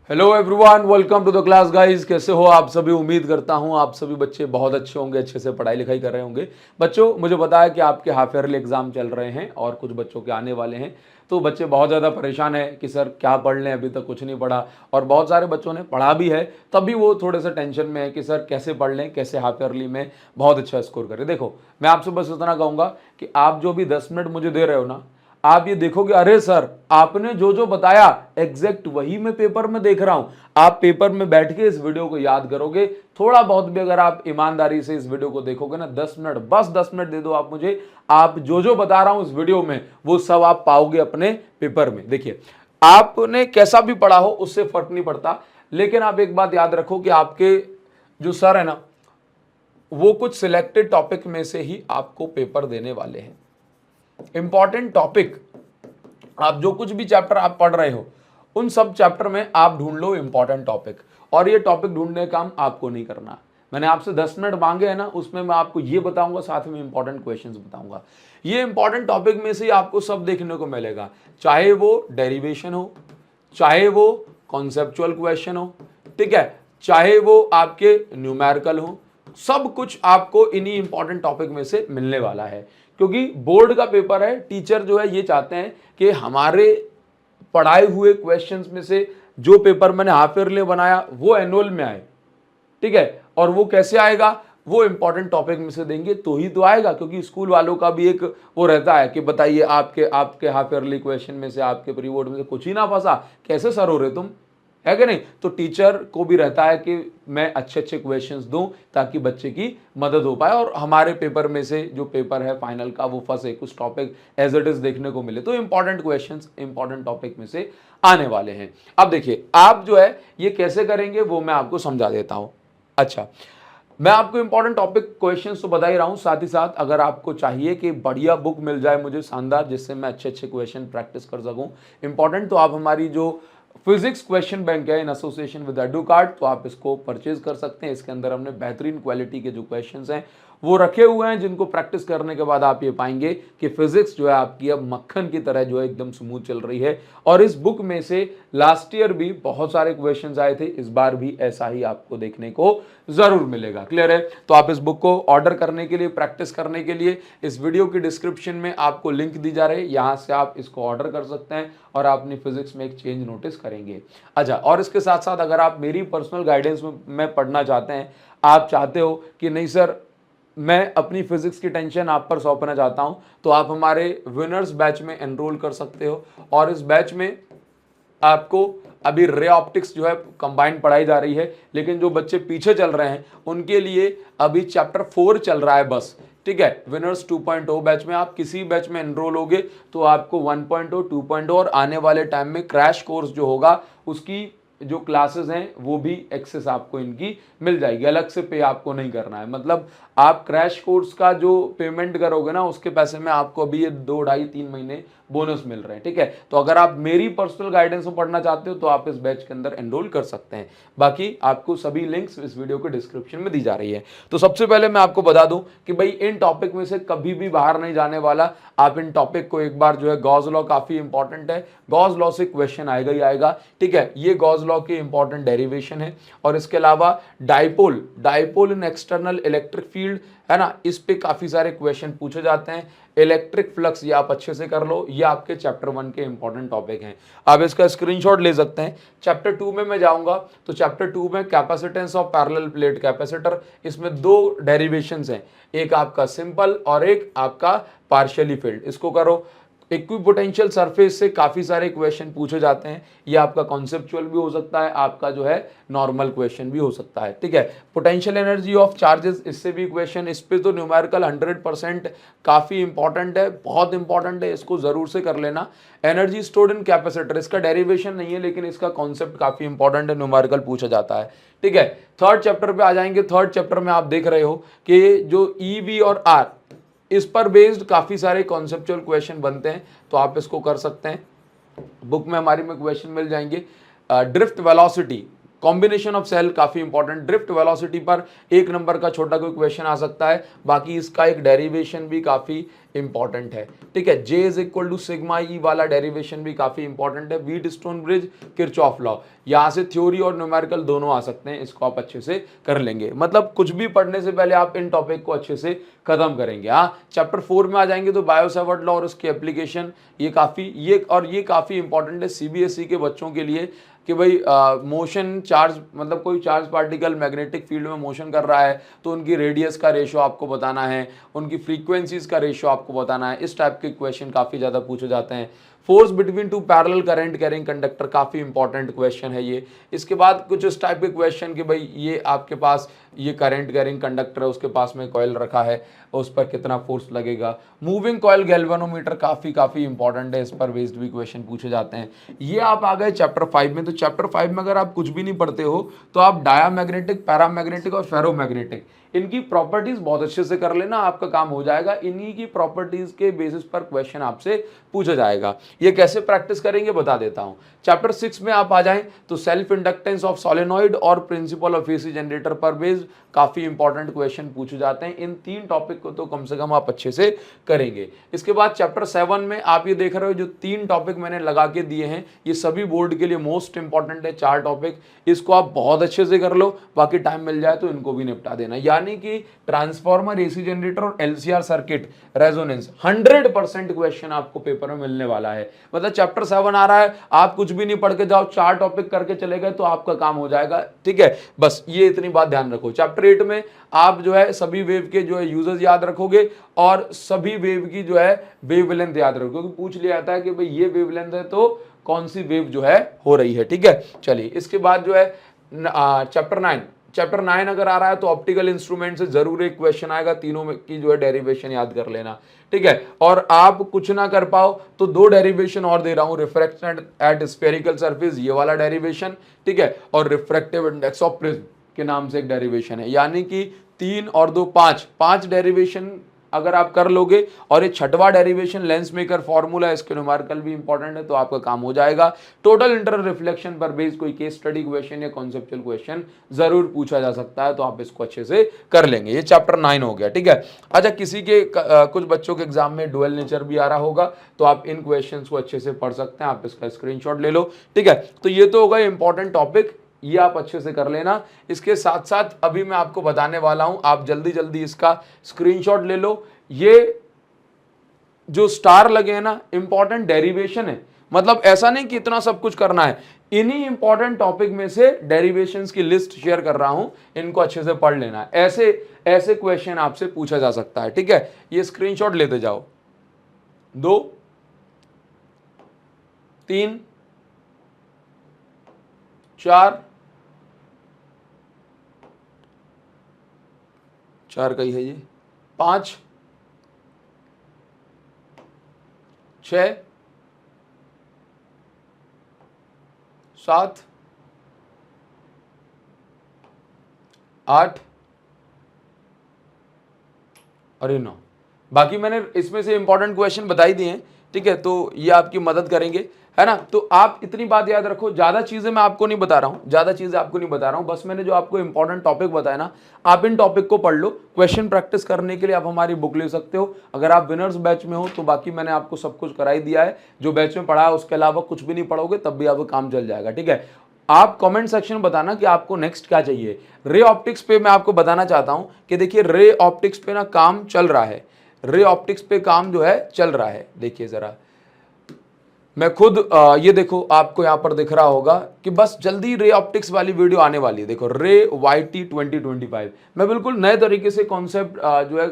Hello everyone, welcome to the class guys. कैसे हो आप सभी? उम्मीद करता हूं आप सभी बच्चे बहुत अच्छे होंगे, अच्छे से पढ़ाई लिखाई कर रहे होंगे। बच्चों, मुझे पता है कि आपके हाफ ईयरली एग्जाम चल रहे हैं और कुछ बच्चों के आने वाले हैं, तो बच्चे बहुत ज़्यादा परेशान हैं कि सर क्या पढ़ लें, अभी तक कुछ नहीं पढ़ा। और बहुत सारे बच्चों ने पढ़ा भी है, तब भी वो थोड़े से टेंशन में है कि सर कैसे पढ़ लें, कैसे हाफ ईयरली में बहुत अच्छा स्कोर करें। देखो, मैं आपसे बस इतना कहूँगा कि आप जो भी 10 मिनट मुझे दे रहे हो ना, आप ये देखोगे अरे सर आपने जो जो बताया एग्जैक्ट वही मैं पेपर में देख रहा हूं। आप पेपर में बैठ के इस वीडियो को याद करोगे, थोड़ा बहुत भी अगर आप ईमानदारी से इस वीडियो को देखोगे ना, 10 मिनट, बस 10 मिनट दे दो आप मुझे, आप जो जो बता रहा हूं इस वीडियो में वो सब आप पाओगे अपने पेपर में। देखिए, आपने कैसा भी पढ़ा हो उससे फर्क नहीं पड़ता, लेकिन आप एक बात याद रखो कि आपके जो सर है ना, वो कुछ सिलेक्टेड टॉपिक में से ही आपको पेपर देने वाले हैं। इंपॉर्टेंट टॉपिक, आप जो कुछ भी चैप्टर आप पढ़ रहे हो उन सब चैप्टर में आप ढूंढ लो इंपॉर्टेंट टॉपिक, और ये टॉपिक ढूंढने का काम आपको नहीं करना। मैंने आपसे 10 मिनट मांगे हैं ना, उसमें मैं आपको ये बताऊंगा, साथ में इंपॉर्टेंट क्वेश्चंस बताऊंगा। ये इंपॉर्टेंट टॉपिक में से आपको सब देखने को मिलेगा, चाहे वो डेरिवेशन हो, चाहे वो कॉन्सेप्चुअल क्वेश्चन हो, ठीक है, चाहे वो आपके न्यूमेरिकल हो, सब कुछ आपको इन्हीं इंपॉर्टेंट टॉपिक में से मिलने वाला है। क्योंकि बोर्ड का पेपर है, टीचर जो है ये चाहते हैं कि हमारे पढ़ाए हुए क्वेश्चंस में से जो पेपर मैंने हाफ ईयरली बनाया वो एनुअल में आए, ठीक है। और वो कैसे आएगा, वो इंपॉर्टेंट टॉपिक में से देंगे तो ही तो आएगा, क्योंकि स्कूल वालों का भी एक वो रहता है कि बताइए आपके आपके हाफ ईयरली क्वेश्चन में से, आपके प्री बोर्ड में से कुछ ही ना फंसा, कैसे सर हो रहे तुम, है कि नहीं। तो टीचर को भी रहता है कि मैं अच्छे अच्छे क्वेश्चंस दूं ताकि बच्चे की मदद हो पाए और हमारे पेपर में से जो पेपर है फाइनल का वो फंसे, कुछ टॉपिक एज इट इज देखने को मिले। तो इंपॉर्टेंट क्वेश्चंस इंपॉर्टेंट टॉपिक में से आने वाले हैं। अब देखिए, आप जो है ये कैसे करेंगे वो मैं आपको समझा देता हूं। अच्छा, मैं आपको इंपॉर्टेंट टॉपिक क्वेश्चंस तो बता ही रहा हूं, साथ ही साथ अगर आपको चाहिए कि बढ़िया बुक मिल जाए मुझे शानदार, जिससे मैं अच्छे अच्छे क्वेश्चन प्रैक्टिस कर सकूं इंपॉर्टेंट, तो आप हमारी जो फिजिक्स क्वेश्चन बैंक है in association with edu card, तो आप इसको परचेज कर सकते हैं। इसके अंदर हमने बेहतरीन क्वालिटी के जो क्वेश्चंस हैं वो रखे हुए हैं, जिनको प्रैक्टिस करने के बाद आप ये पाएंगे कि फिजिक्स जो है आपकी अब मक्खन की तरह जो है एकदम स्मूथ चल रही है। और इस बुक में से लास्ट ईयर भी बहुत सारे क्वेश्चंस आए थे, इस बार भी ऐसा ही आपको देखने को जरूर मिलेगा। क्लियर है? तो आप इस बुक को ऑर्डर करने के लिए, प्रैक्टिस करने के लिए इस वीडियो की डिस्क्रिप्शन में आपको लिंक दी जा रही है, यहां से आप इसको ऑर्डर कर सकते हैं और आप अपनी फिजिक्स में एक चेंज नोटिस करेंगे। अच्छा, और इसके साथ साथ अगर आप मेरी पर्सनल गाइडेंस में पढ़ना चाहते हैं, आप चाहते हो कि नहीं सर मैं अपनी फिजिक्स की टेंशन आप पर सौंपना चाहता हूं, तो आप हमारे विनर्स बैच में एनरोल कर सकते हो। और इस बैच में आपको अभी रे ऑप्टिक्स जो है कंबाइंड पढ़ाई जा रही है, लेकिन जो बच्चे पीछे चल रहे हैं उनके लिए अभी चैप्टर 4 चल रहा है बस, ठीक है। विनर्स 2.0 बैच में आप किसी बैच में एनरोल होगे तो आपको 1.0, 2.0 और आने वाले टाइम में क्रैश कोर्स जो होगा उसकी जो क्लासेस हैं वो भी एक्सेस आपको इनकी मिल जाएगी, अलग से पे आपको नहीं करना है। मतलब आप क्रैश कोर्स का जो पेमेंट करोगे ना उसके पैसे में आपको अभी ये 2, 2.5, 3 महीने बोनस मिल रहे हैं, ठीक है। तो अगर आप मेरी पर्सनल गाइडेंस में पढ़ना चाहते हो तो आप इस बैच के अंदर एनरोल कर सकते हैं। बाकी आपको सभी लिंक्स इस वीडियो के डिस्क्रिप्शन में दी जा रही है। तो सबसे पहले मैं आपको बता दूं कि भाई इन टॉपिक में से कभी भी बाहर नहीं जाने वाला। आप इन टॉपिक को एक बार जो है, गॉस लॉ काफी इंपॉर्टेंट है, गॉस लॉ से क्वेश्चन आएगा ही आएगा, ठीक है। ये गॉस लॉ की इंपॉर्टेंट डेरिवेशन है। और इसके अलावा डाइपोल इन एक्सटर्नल इलेक्ट्रिक फील्ड है ना, इस पे काफी सारे क्वेश्चन पूछे जाते हैं। इलेक्ट्रिक फ्लक्स ये आप अच्छे से कर लो, ये आपके चैप्टर 1 के इंपॉर्टेंट टॉपिक हैं, आप इसका स्क्रीनशॉट ले सकते हैं। चैप्टर 2 में मैं जाऊंगा तो चैप्टर 2 में capacitance of parallel plate capacitor, इसमें 2 डेरिवेशंस हैं, एक आपका सिंपल और एक आपका पार्शियली फील्ड, इसको करो। इक्विपोटेंशियल सरफेस से काफी सारे क्वेश्चन पूछे जाते हैं, ये आपका कॉन्सेप्चुअल भी हो सकता है, आपका जो है नॉर्मल क्वेश्चन भी हो सकता है, ठीक है। पोटेंशियल एनर्जी ऑफ चार्जेस, इससे भी क्वेश्चन, इस पे तो न्यूमेरिकल 100% काफी इंपॉर्टेंट है, बहुत इंपॉर्टेंट है, इसको जरूर से कर लेना। एनर्जी स्टोर्ड इन कैपेसिटर, इसका डेरिवेशन नहीं है लेकिन इसका कॉन्सेप्ट काफी इंपॉर्टेंट है, न्यूमेरिकल पूछा जाता है, ठीक है। थर्ड चैप्टर पे आ जाएंगे। थर्ड चैप्टर में आप देख रहे हो कि जो ईवी और आर, इस पर बेस्ड काफी सारे कॉन्सेप्चुअल क्वेश्चन बनते हैं, तो आप इसको कर सकते हैं। बुक में हमारी में क्वेश्चन मिल जाएंगे। Drift velocity, combination of cell काफी इंपॉर्टेंट, ड्रिफ्ट वेलोसिटी पर 1 नंबर का छोटा कोई क्वेश्चन आ सकता है, बाकी इसका एक डेरिवेशन भी काफी इंपॉर्टेंट है, ठीक है। J is equal to sigma E वाला डेरिवेशन भी काफी इंपॉर्टेंट है। Wheatstone bridge, Kirchhoff law, यहां से थ्योरी और न्यूमेरिकल दोनों आ सकते हैं, इसको आप अच्छे से कर लेंगे। मतलब कुछ भी पढ़ने से पहले आप इन टॉपिक को अच्छे से खत्म करेंगे। हाँ, चैप्टर 4 में आ जाएंगे तो बायो सेवर्ट लॉ और उसकी एप्लीकेशन, ये काफी इंपॉर्टेंट है सीबीएसई के बच्चों के लिए कि भाई मोशन चार्ज, मतलब कोई चार्ज पार्टिकल मैग्नेटिक फील्ड में मोशन कर रहा है तो उनकी रेडियस का रेशियो आपको बताना है, उनकी फ्रीक्वेंसीज का रेशियो आपको बताना है। इस टाइप के क्वेश्चन काफ़ी ज़्यादा पूछे जाते हैं। Force between two parallel current carrying conductor, काफ़ी इंपॉर्टेंट क्वेश्चन है ये। इसके बाद कुछ इस टाइप के क्वेश्चन कि भाई ये आपके पास ये करंट कैरिंग कंडक्टर है, उसके पास में कॉइल रखा है, उस पर कितना फोर्स लगेगा। मूविंग कॉइल गैल्वेनोमीटर काफ़ी इंपॉर्टेंट है, इस पर बेस्ड भी क्वेश्चन पूछे जाते हैं। ये आप आ गए चैप्टर 5 में। तो चैप्टर 5 में अगर आप कुछ भी नहीं पढ़ते हो तो आप डायामैग्नेटिक, पैरामैग्नेटिक और फेरोमैग्नेटिक, इनकी प्रॉपर्टीज बहुत अच्छे से कर लेना, आपका काम हो जाएगा। इन्हीं की प्रॉपर्टीज के बेसिस पर क्वेश्चन आपसे पूछा जाएगा। ये कैसे प्रैक्टिस करेंगे बता देता हूं। चैप्टर 6 में आप आ जाएं तो सेल्फ इंडक्टेंस ऑफ सोलेनॉइड और प्रिंसिपल ऑफ एसी जनरेटर पर बेस्ड काफी इंपॉर्टेंट क्वेश्चन पूछे जाते हैं। इन 3 टॉपिक को तो कम से कम आप अच्छे से करेंगे। इसके बाद चैप्टर 7 में आप ये देख रहे हो जो 3 टॉपिक मैंने लगा के दिए हैं, ये सभी बोर्ड के लिए मोस्ट इंपॉर्टेंट है। 4 टॉपिक, इसको आप बहुत अच्छे से कर लो, बाकी टाइम मिल जाए तो इनको भी निपटा देना। यानी कि ट्रांसफॉर्मर, एसी जनरेटर और एलसीआर सर्किट, रेजोनेंस, 100% क्वेश्चन आपको पेपर में मिलने वाला है। मतलब चैप्टर 7 आ रहा है, आप कुछ भी नहीं पढ़ के जाओ, 4 टॉपिक करके चले गए तो आपका काम हो जाएगा, ठीक है। बस ये इतनी बात ध्यान रखो। चैप्टर 8 में आप जो है सभी वेव के जो है यूजर्स याद रखोगे और सभी वेव की जो है वेवलेंथ याद रखोगे, क्योंकि पूछ लिया जाता है कि भाई ये वेवलेंथ है तो कौन सी वेव जो है हो रही है, ठीक है। चलिए, इसके बाद जो है चैप्टर 9 अगर आ रहा है तो ऑप्टिकल इंस्ट्रूमेंट से जरूर एक क्वेश्चन आएगा, तीनों में की जो है डेरिवेशन याद कर लेना, ठीक है। और आप कुछ ना कर पाओ तो 2 डेरिवेशन और दे रहा हूं, रिफ्रैक्शन एट स्फेरिकल सरफेस, ये वाला डेरिवेशन, ठीक है, और रिफ्रैक्टिव इंडेक्स ऑफ प्रिज्म के नाम से एक डेरिवेशन है। यानी कि 3 और 2 5 डेरिवेशन अगर आप कर लोगे, और ये 6वां डेरिवेशन लेंस मेकर फॉर्मूला, इसके न्यूमेरिकल भी इंपॉर्टेंट है, तो आपका काम हो जाएगा। टोटल इंटर रिफ्लेक्शन पर बेस्ड कोई केस स्टडी क्वेश्चन या कॉन्सेप्चुअल क्वेश्चन जरूर पूछा जा सकता है, तो आप इसको अच्छे से कर लेंगे। ये चैप्टर 9 हो गया, ठीक है। अच्छा, किसी के कुछ बच्चों के एग्जाम में डुअल नेचर भी आ रहा होगा, तो आप इन क्वेश्चन को अच्छे से पढ़ सकते हैं, आप इसका स्क्रीनशॉट ले लो, ठीक है। तो ये तो होगा इंपॉर्टेंट टॉपिक, ये आप अच्छे से कर लेना। इसके साथ साथ अभी मैं आपको बताने वाला हूं, आप जल्दी जल्दी इसका स्क्रीनशॉट ले लो। ये जो स्टार लगे हैं ना, इंपॉर्टेंट डेरिवेशन है। मतलब ऐसा नहीं कि इतना सब कुछ करना है, इन्हीं इंपॉर्टेंट टॉपिक में से डेरिवेशंस की लिस्ट शेयर कर रहा हूं, इनको अच्छे से पढ़ लेना। ऐसे ऐसे क्वेश्चन आपसे पूछा जा सकता है, ठीक है। ये स्क्रीनशॉट लेते जाओ। 2 3 4 कहीं है ये, 5 6 7 8 और 9। बाकी मैंने इसमें से इंपॉर्टेंट क्वेश्चन बता ही दिए हैं, ठीक है, तो ये आपकी मदद करेंगे, है ना। तो आप इतनी बात याद रखो, ज्यादा चीजें मैं आपको नहीं बता रहा हूं, बस मैंने जो आपको इंपॉर्टेंट टॉपिक बताया ना, आप इन टॉपिक को पढ़ लो। क्वेश्चन प्रैक्टिस करने के लिए आप हमारी बुक ले सकते हो। अगर आप विनर्स बैच में हो तो बाकी मैंने आपको सब कुछ करा ही दिया है, जो बैच में पढ़ा है उसके अलावा कुछ भी नहीं पढ़ोगे तब भी आपका काम चल जाएगा, ठीक है। आप कमेंट सेक्शन बताना कि आपको नेक्स्ट क्या चाहिए। रे ऑप्टिक्स पे मैं आपको बताना चाहता हूं कि देखिए, रे ऑप्टिक्स पे ना काम चल रहा है, रे ऑप्टिक्स पे काम जो है चल रहा है। देखिए जरा, मैं खुद ये देखो, आपको यहां पर दिख रहा होगा कि बस जल्दी रे ऑप्टिक्स वाली वीडियो आने वाली है। देखो, रे YT 2025, मैं बिल्कुल नए तरीके से कॉन्सेप्ट जो है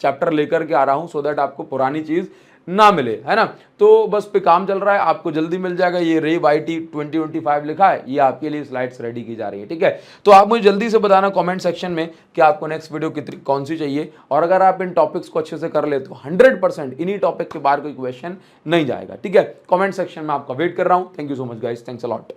चैप्टर लेकर के आ रहा हूं, सो दैट आपको पुरानी चीज ना मिले, है ना। तो बस पे काम चल रहा है, आपको जल्दी मिल जाएगा। ये रे YT 2025 लिखा है, ये आपके लिए स्लाइड्स रेडी की जा रही है, ठीक है। तो आप मुझे जल्दी से बताना कमेंट सेक्शन में कि आपको नेक्स्ट वीडियो कौन सी चाहिए, और अगर आप इन टॉपिक्स को अच्छे से कर ले तो 100% इन्हीं टॉपिक के बाहर कोई क्वेश्चन नहीं जाएगा, ठीक है। कमेंट सेक्शन में आपका वेट कर रहा हूं। Thank you so much guys, thanks a lot.